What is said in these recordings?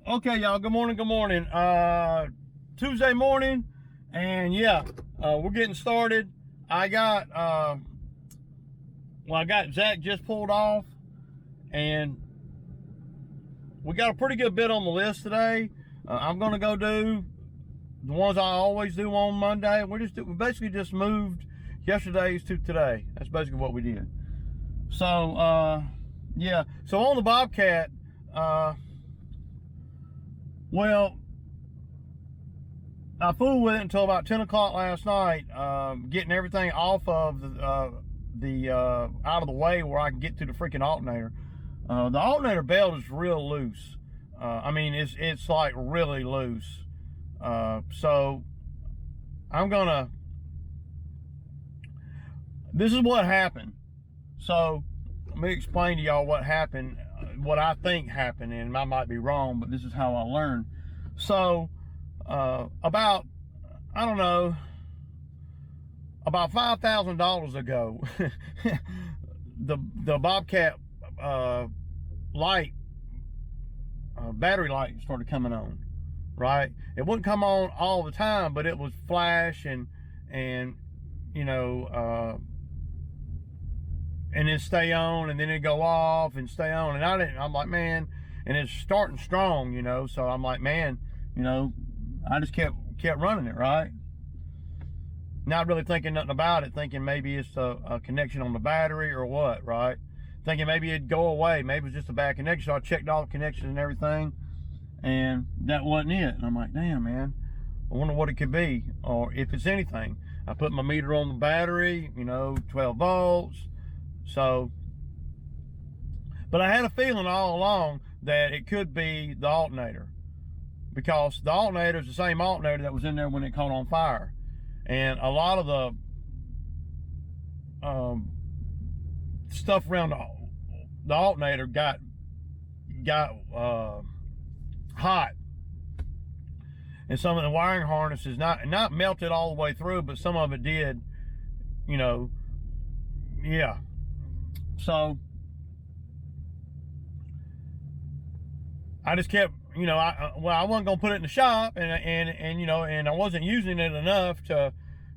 Okay, y'all, good morning, Tuesday morning, and yeah, we're getting started. I got Zach just pulled off, and we got a pretty good bit on the list today. I'm gonna go do the ones I always do on Monday. We basically just moved yesterday's to today. That's basically what we did. So yeah, so on the Bobcat, well, I fooled with it until about 10 o'clock last night, getting everything off of the out of the way where I can get to the freaking alternator. The alternator belt is real loose. I mean, it's like really loose. So this is what happened. So let me explain to y'all what happened, what I think happened, and I might be wrong, but this is how I learned. So about, I don't know, about $5,000 ago, the Bobcat light, battery light started coming on, right? It wouldn't come on all the time, but it would flash and you know, and then stay on, and then it'd go off and stay on. And I'm like, man, and it's starting strong, you know, so I'm like, man, you know, I just kept running it, right? Not really thinking nothing about it, thinking maybe it's a connection on the battery or what, right? Thinking maybe it'd go away, maybe it's just a bad connection. So I checked all the connections and everything, and that wasn't it. And I'm like, damn, man, I wonder what it could be, or if it's anything. I put my meter on the battery, you know, 12 volts. So, but I had a feeling all along that it could be the alternator, because the alternator is the same alternator that was in there when it caught on fire. And a lot of the stuff around the alternator got hot, and some of the wiring harnesses not melted all the way through, but some of it did, you know. Yeah. So I just kept, you know, I wasn't gonna put it in the shop, and you know, and I wasn't using it enough to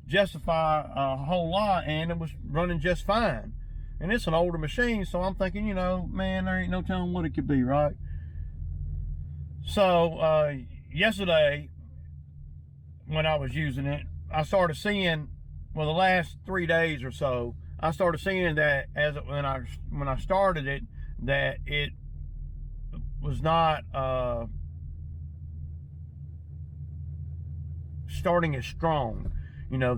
justify a whole lot, and it was running just fine. And it's an older machine, so I'm thinking, you know, man, there ain't no telling what it could be, right? So yesterday, when I was using it, I started seeing, well, the last 3 days or so, I started seeing that when I started it, that it was not starting as strong. You know,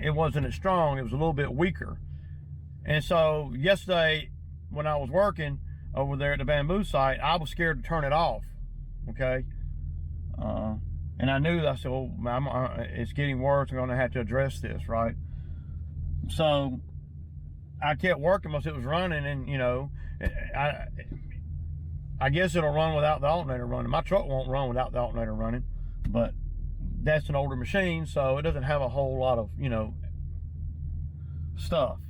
it wasn't as strong. It was a little bit weaker. And so yesterday, when I was working over there at the bamboo site, I was scared to turn it off. Okay, and I knew that. I said, "Oh, it's getting worse. I'm going to have to address this, right?" So I kept working because it was running, and you know, I guess it'll run without the alternator running. My truck won't run without the alternator running, but that's an older machine, so it doesn't have a whole lot of, you know, stuff.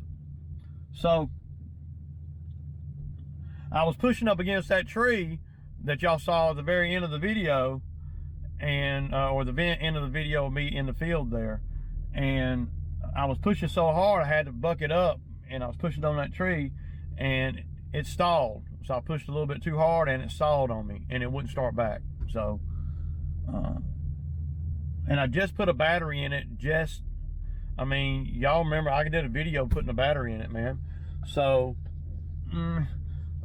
So I was pushing up against that tree that y'all saw at the very end of the video, and or the end of the video of me in the field there, and I was pushing so hard I had to buck it up, and I was pushing on that tree, and it stalled. So I pushed a little bit too hard, and it stalled on me, and it wouldn't start back. So and I just put a battery in it. I mean, y'all remember I did a video putting a battery in it, man. So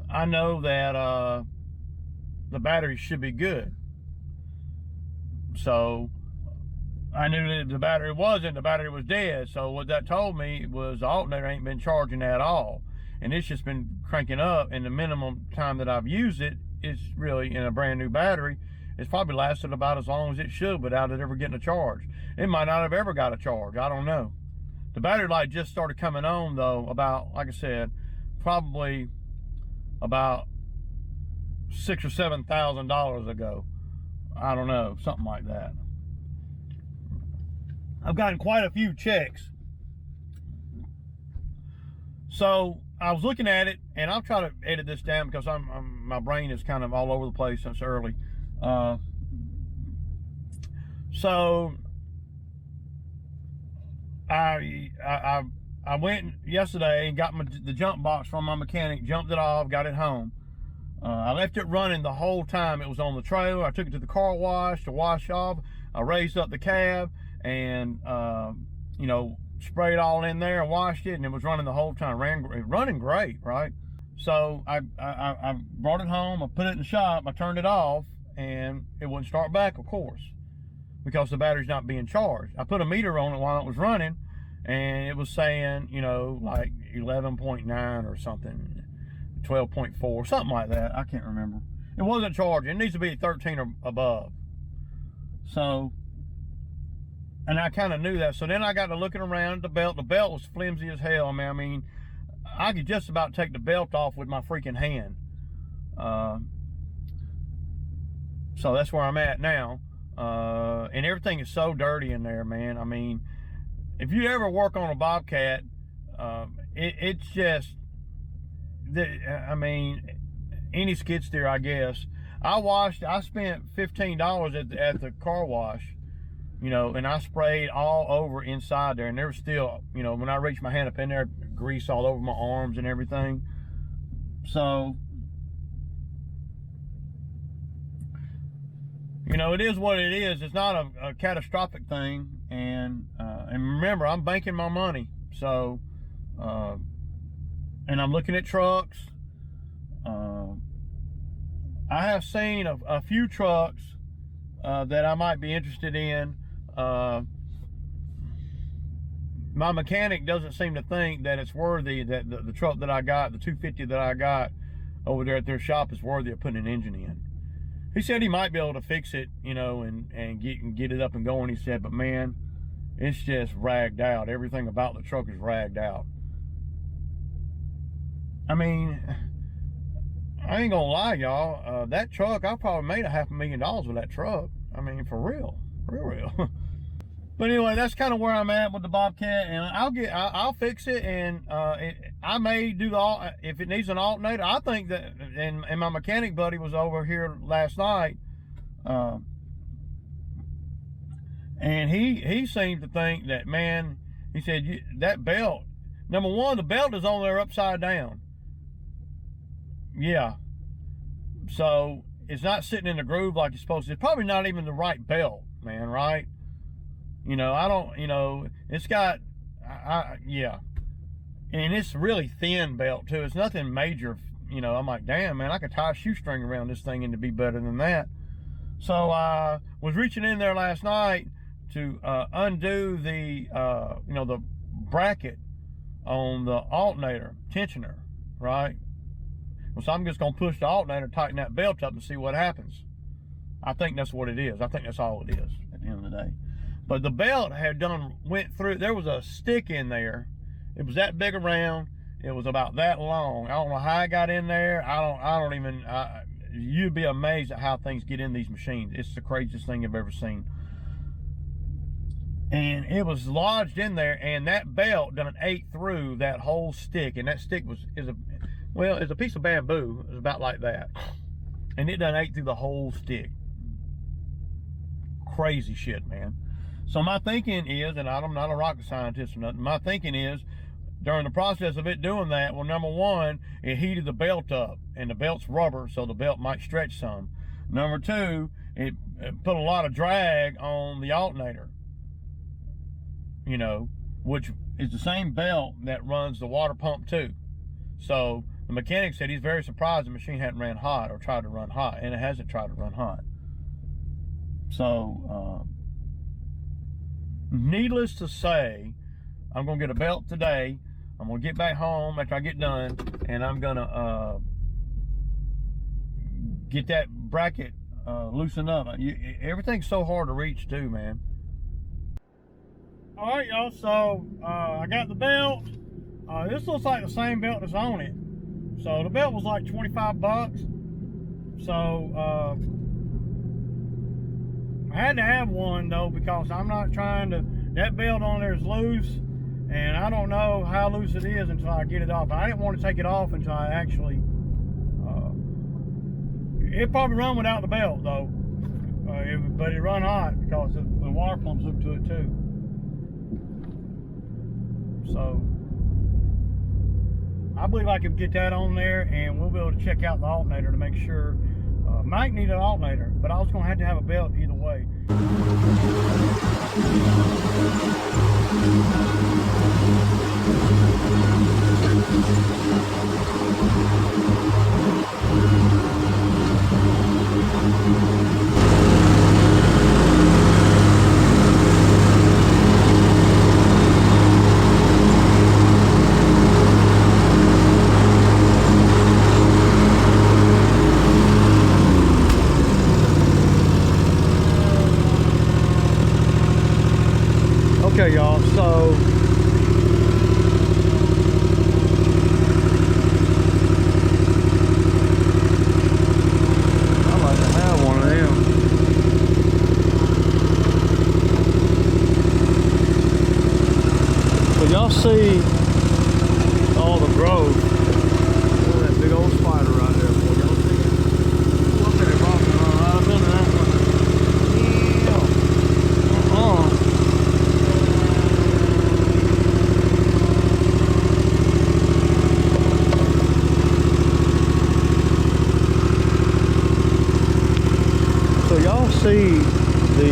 I know that the battery should be good. So I knew that the battery was dead. So what that told me was the alternator ain't been charging at all, and it's just been cranking up. And the minimum time that I've used it is really, in a brand new battery, it's probably lasted about as long as it should without it ever getting a charge. It might not have ever got a charge, I don't know. The battery light just started coming on though about, like I said, probably about $6,000 or $7,000 ago. I don't know, something like that. I've gotten quite a few checks. So I was looking at it, and I'll try to edit this down because my brain is kind of all over the place since early. So I went yesterday and got the jump box from my mechanic, jumped it off, got it home. I left it running the whole time it was on the trailer. I took it to the car wash to wash off. I raised up the cab and you know, sprayed all in there and washed it, and it was running the whole time. Running great, right? So I brought it home. I put it in the shop. I turned it off, and it wouldn't start back, of course, because the battery's not being charged. I put a meter on it while it was running, and it was saying, you know, like 11.9 or something, 12.4, something like that. I can't remember. It wasn't charging. It needs to be 13 or above. So, and I kind of knew that. So then I got to looking around at the belt. The belt was flimsy as hell, man. I mean, I could just about take the belt off with my freaking hand. So that's where I'm at now. And everything is so dirty in there, man. I mean, if you ever work on a Bobcat, it's just, I mean, any skid steer, I guess. I spent $15 at the car wash, you know, and I sprayed all over inside there, and there was still, you know, when I reached my hand up in there, grease all over my arms and everything. So, you know, it is what it is. It's not a catastrophic thing, and remember, I'm banking my money. So, and I'm looking at trucks. I have seen a few trucks that I might be interested in. My mechanic doesn't seem to think that it's worthy, that the truck that I got, the 250 that I got over there at their shop, is worthy of putting an engine in. He said he might be able to fix it, you know, and get it up and going, he said, but man, it's just ragged out. Everything about the truck is ragged out. I mean, I ain't gonna lie, y'all. That truck, I probably made $500,000 with that truck. I mean, for real, real. But anyway, that's kind of where I'm at with the Bobcat, and I'll fix it, and I may do if it needs an alternator. I think that, and my mechanic buddy was over here last night, and he seemed to think that, man, he said, that belt, number one, the belt is on there upside down. Yeah. So it's not sitting in the groove like it's supposed to. It's probably not even the right belt, man, right? You know, I don't, you know, it's got, yeah. And it's really thin belt too. It's nothing major, you know. I'm like, damn, man, I could tie a shoestring around this thing and to be better than that. So I was reaching in there last night to undo the, you know, the bracket on the alternator tensioner, right? Well, so I'm just gonna push the alternator, tighten that belt up and see what happens. I think that's what it is. I think that's all it is at the end of the day. But the belt had went through, there was a stick in there. It was that big around. It was about that long. I don't know how I got in there. I don't even, you'd be amazed at how things get in these machines. It's the craziest thing I've ever seen. And it was lodged in there, and that belt done ate through that whole stick. And that stick is a piece of bamboo. It was about like that. And it done ate through the whole stick. Crazy shit, man. So my thinking is, and I'm not a rocket scientist or nothing, my thinking is, during the process of it doing that, well, number one, it heated the belt up, and the belt's rubber, so the belt might stretch some. Number two, it put a lot of drag on the alternator, you know, which is the same belt that runs the water pump too. So the mechanic said he's very surprised the machine hadn't ran hot or tried to run hot, and it hasn't tried to run hot. So, needless to say, I'm gonna get a belt today. I'm gonna get back home after I get done, and I'm gonna get that bracket loosened up. Everything's so hard to reach too, man. All right, y'all, so I got the belt. This looks like the same belt that's on it. So the belt was like 25 bucks. So I had to have one though, because I'm not trying to, that belt on there is loose, and I don't know how loose it is until I get it off. I didn't want to take it off until I actually, it probably run without the belt though. But it run hot because the water pumps up to it too. So I believe I could get that on there, and we'll be able to check out the alternator to make sure. Might need an alternator, but I was going to have a belt either way. Okay, y'all, so I'd like to have one of them. So y'all see all the growth. Look at that big old spider right there. Boy, y'all see it? Look at it rocking right up into that one. So y'all see the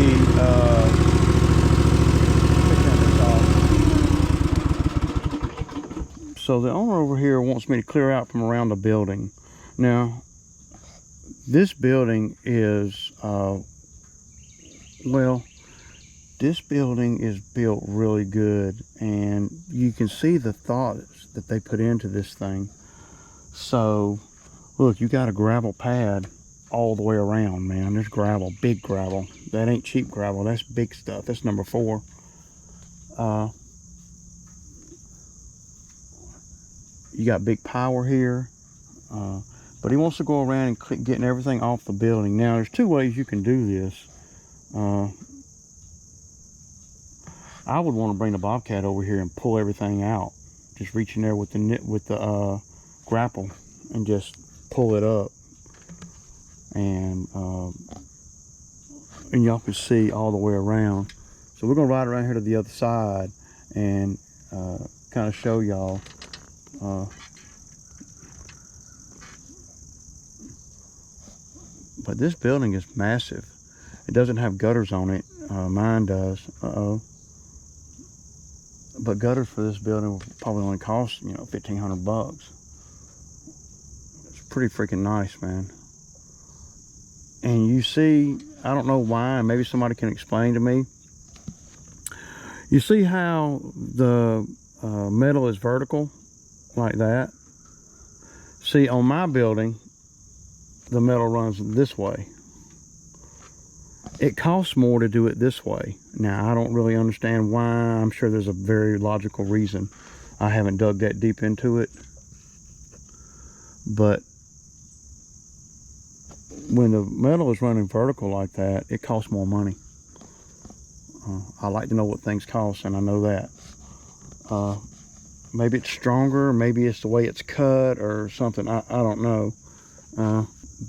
so the owner over here wants me to clear out from around the building. Now this building is well, this building is built really good, and you can see the thoughts that they put into this thing. So look, you got a gravel pad all the way around, man. There's gravel, big gravel. That ain't cheap gravel, that's big stuff. That's number 4. You got big power here, but he wants to go around and getting everything off the building. Now there's 2 ways you can do this. I would want to bring the Bobcat over here and pull everything out, just reach in there with the grapple and just pull it up. And y'all can see all the way around. So we're gonna ride around here to the other side and kind of show y'all. But this building is massive. It doesn't have gutters on it. Mine does. But gutters for this building will probably only cost, you know, $1,500. It's pretty freaking nice, man. And you see, I don't know why, maybe somebody can explain to me. You see how the metal is vertical like that? See, on my building, the metal runs this way. It costs more to do it this way. Now, I don't really understand why. I'm sure there's a very logical reason. I haven't dug that deep into it. But when the metal is running vertical like that, it costs more money. I like to know what things cost, and I know that. Maybe it's stronger, maybe it's the way it's cut or something. I don't know.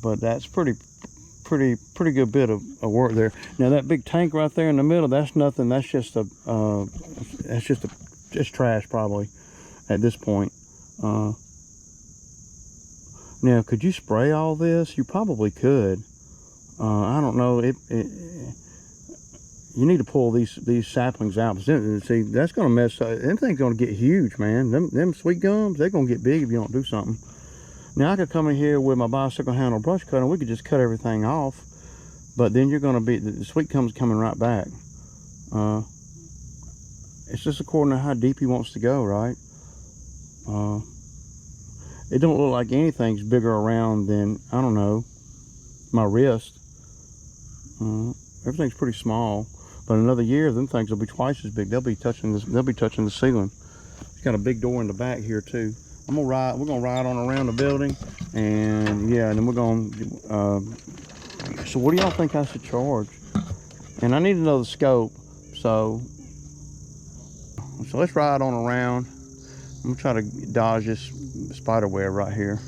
But that's pretty good bit of work there. Now that big tank right there in the middle, that's nothing. That's just just trash probably at this point. Now, could you spray all this? You probably could. I don't know. You need to pull these saplings out. See, that's gonna mess up. Them things gonna get huge, man. Them sweet gums, they're gonna get big if you don't do something. Now I could come in here with my bicycle handle brush cutter and we could just cut everything off, but then you're gonna be, the sweet gums coming right back. It's just according to how deep he wants to go, right? It don't look like anything's bigger around than, I don't know, my wrist. Everything's pretty small, but in another year, them things will be twice as big. They'll be touching this. They'll be touching the ceiling. It's got a big door in the back here too. We're gonna ride on around the building, and yeah, and then we're gonna. So what do y'all think I should charge? And I need to know the scope. So let's ride on around. I'm gonna try to dodge this spider web right here.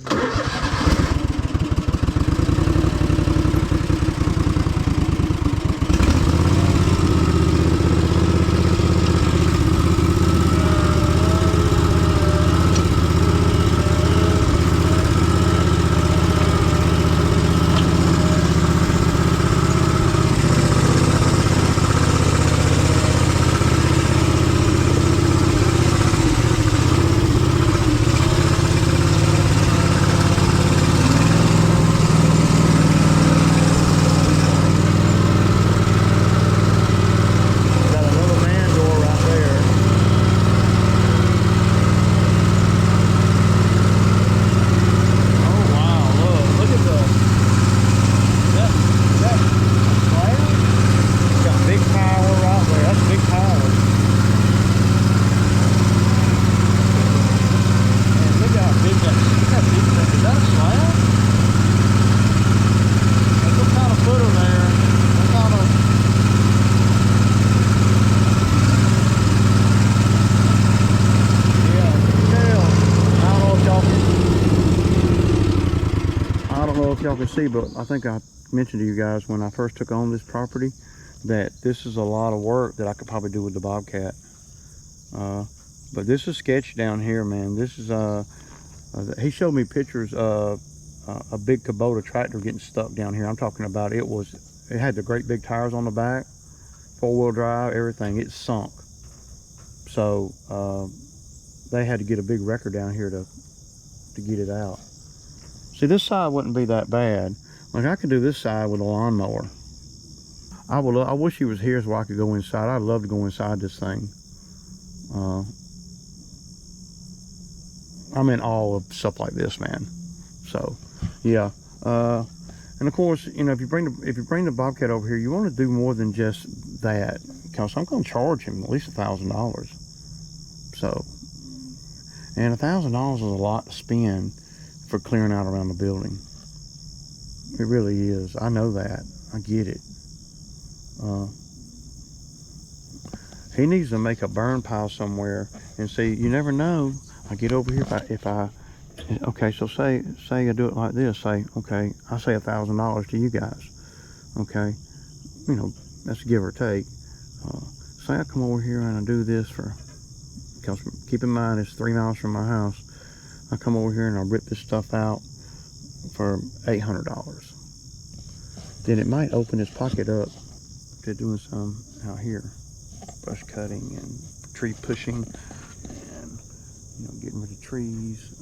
y'all can see, but I think I mentioned to you guys when I first took on this property that this is a lot of work that I could probably do with the Bobcat. But this is sketchy down here, man. This is he showed me pictures of a big Kubota tractor getting stuck down here. I'm talking about it had the great big tires on the back, 4-wheel drive, everything. It sunk. So they had to get a big wrecker down here to get it out. See, this side wouldn't be that bad. Like, I could do this side with a lawnmower. I wish he was here so I could go inside. I'd love to go inside this thing. I'm in awe of stuff like this, man. So, yeah. And of course, you know, if you bring the Bobcat over here, you want to do more than just that, because I'm going to charge him at least $1,000. So, and $1,000 is a lot to spend for clearing out around the building. It really is. I know that. I get it. He needs to make a burn pile somewhere, and see, you never know. I get over here okay, so say I do it like this. Say, okay, I say $1,000 to you guys. Okay, you know, that's give or take. Say I come over here and I do this because keep in mind it's 3 miles from my house. I come over here and I rip this stuff out for $800. Then it might open his pocket up to doing some out here, brush cutting and tree pushing, and you know, getting rid of trees,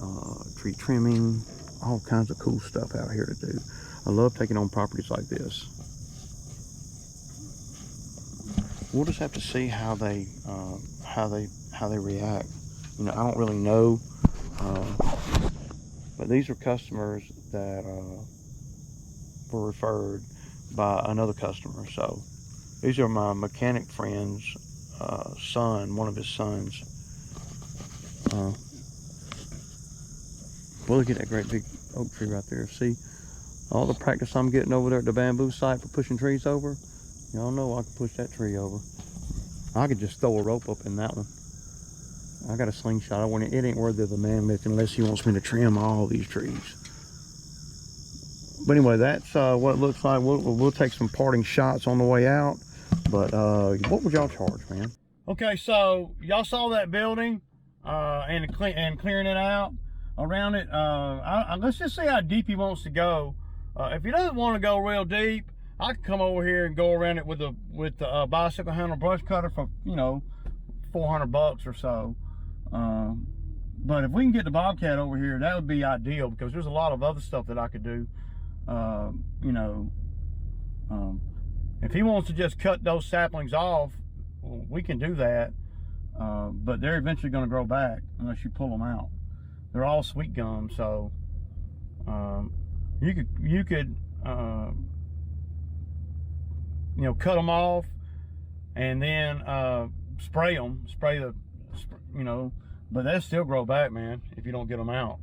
tree trimming, all kinds of cool stuff out here to do. I love taking on properties like this. We'll just have to see how they react. You know, I don't really know, but these are customers that were referred by another customer. So these are my mechanic friend's son, one of his sons. Well, look at that great big oak tree right there. See all the practice I'm getting over there at the bamboo site for pushing trees over? Y'all know I can push that tree over. I could just throw a rope up in that one. I got a slingshot. It ain't worthy of a man lift unless he wants me to trim all these trees. But anyway, that's what it looks like. We'll take some parting shots on the way out. But what would y'all charge, man? Okay, so y'all saw that building and clearing it out around it. Let's just see how deep he wants to go. If he doesn't want to go real deep, I can come over here and go around it with the bicycle handle brush cutter for, you know, $400 or so. But if we can get the Bobcat over here, that would be ideal, because there's a lot of other stuff that I could do. You know, if he wants to just cut those saplings off, we can do that. But they're eventually going to grow back unless you pull them out. They're all sweet gum, so you could you know, cut them off and then spray them, you know, but they'll still grow back, man, if you don't get them out.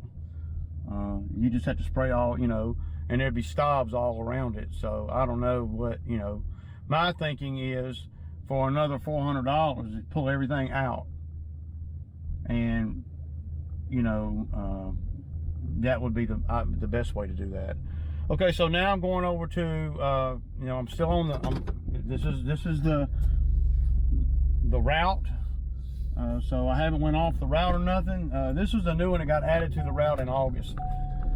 You just have to spray all, you know, and there'd be stobs all around it. So I don't know what, you know, my thinking is for another $400 to pull everything out, and you know, that would be the best way to do that. Okay, so now I'm going over to you know, I'm still on this is the route. So I haven't went off the route or nothing. This was the new one that got added to the route in August.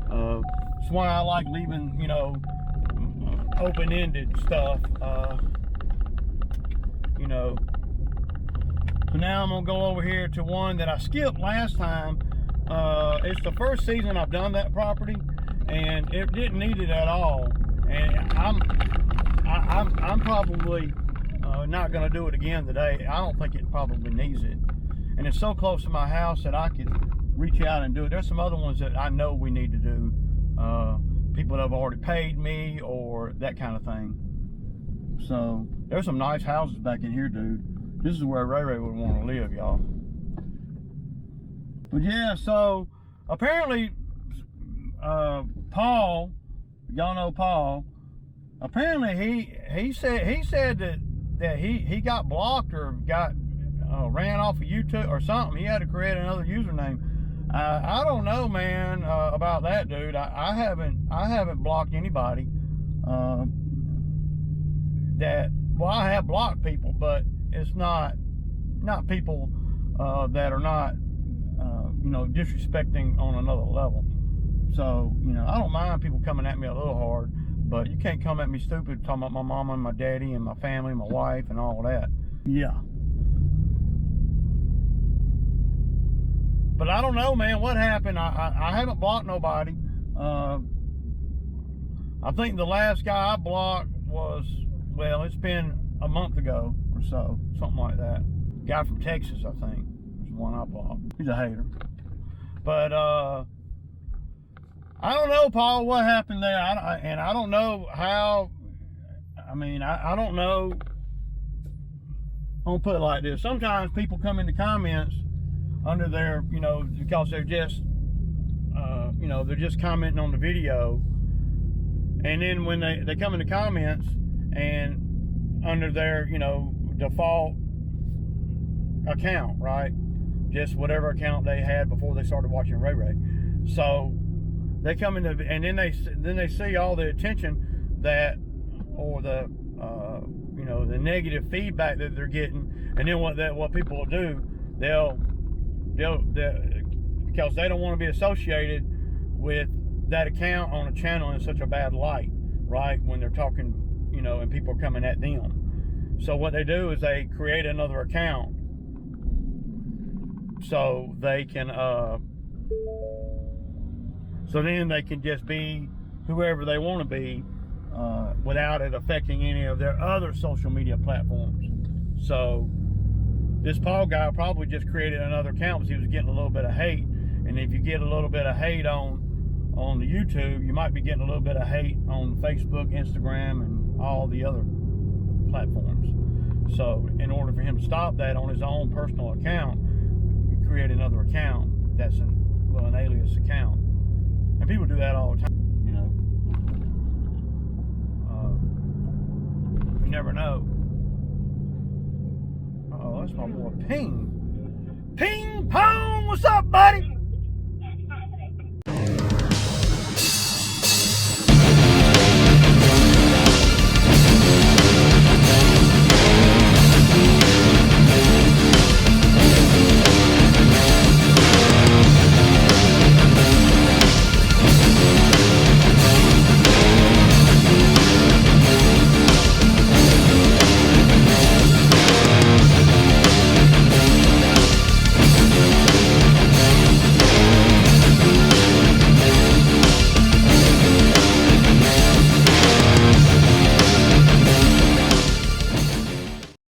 That's why I like leaving, you know, open-ended stuff. You know. So now I'm gonna go over here to one that I skipped last time. It's the first season I've done that property, and it didn't need it at all. And I'm probably not gonna do it again today. I don't think it probably needs it. And it's so close to my house that I could reach out and do it. There's some other ones that I know we need to do. People that have already paid me or that kind of thing. So there's some nice houses back in here, dude. This is where Ray Ray would want to live, y'all. But yeah, so apparently Paul, y'all know Paul, apparently he said that he got blocked or got ran off of YouTube or something. He had to create another username. I don't know, man, about that, dude. I haven't blocked anybody. I have blocked people, but it's not people that are not disrespecting on another level. So I don't mind people coming at me a little hard, but you can't come at me stupid talking about my mama and my daddy and my family, my wife, and all that. Yeah. But I don't know, man, what happened. I haven't blocked nobody. I think the last guy I blocked was, well, it's been a month ago or so, something like that. Guy from Texas, I think, is the one I blocked. He's a hater. But I don't know, Paul, what happened there. I don't know how. I mean, I don't know. I'll put it like this. Sometimes people come into comments under their, because they're just, they're just commenting on the video. And then when they come into comments and under their, default account, right? Just whatever account they had before they started watching Ray Ray. So they come into, and then they see all the attention that, or the, the negative feedback that they're getting. And then what people will do, they'll because they don't want to be associated with that account on a channel in such a bad light, right? When they're talking, and people are coming at them. So what they do is they create another account so they can, so then they can just be whoever they want to be without it affecting any of their other social media platforms. So this Paul guy probably just created another account because he was getting a little bit of hate. And if you get a little bit of hate on the YouTube, you might be getting a little bit of hate on Facebook, Instagram, and all the other platforms. So in order for him to stop that on his own personal account, create another account that's an alias account. And people do that all the time, you never know. Oh, that's my boy Ping. Ping Pong, what's up, buddy?